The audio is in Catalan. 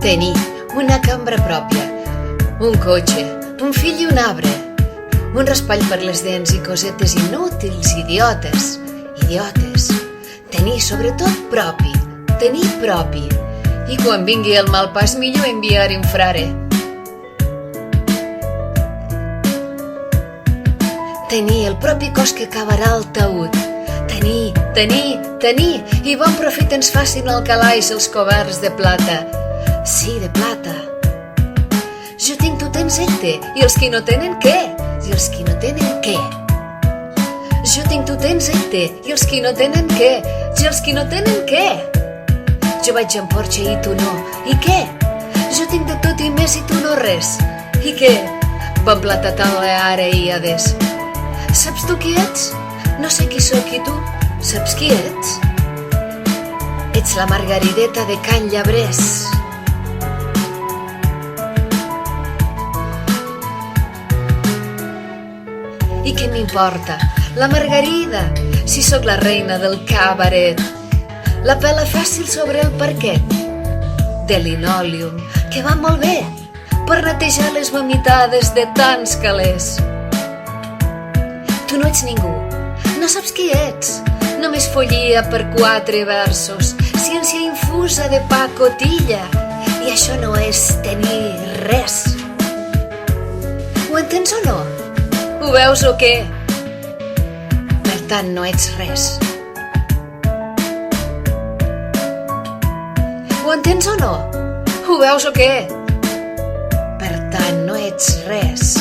Tenir una cambra pròpia, un cotxe, un fill i un arbre, un raspall per les dents i cosetes inútils, idiotes. Tenir sobretot propi, tenir propi. I quan vingui el mal pas millor enviar un frare. Tenir el propi cos que acabarà al taüt. Tenir, i bon profit ens facin el calaix els coberts de plata. Sí, de plata. Jo tinc, tu tens, ell té, i els qui no tenen, què? I els qui no tenen, què? Jo tinc, tu tens, ell té, i els qui no tenen, què? I els qui no tenen, què? Jo vaig en Porsche i tu no, i què? Jo tinc de tot i més i tu no res, i què? Bon plata taula ara i ades. Saps tu qui ets? No sé qui sóc i tu, saps qui ets? Ets la Margarideta de Can Llabrés. I què m'importa, la Margarida, si sóc la reina del cabaret? La pela fàcil sobre el parquet, de linòleum, que va molt bé, per netejar les vomitades de tants calés. Tu no ets ningú, no saps qui ets, només follia per 4 versos, ciència infusa de pacotilla, i això no és tenir res. Ho entens o no? Ho veus o què? Per tant, no ets res. Ho entens o no? Ho veus o què? Per tant, no ets res.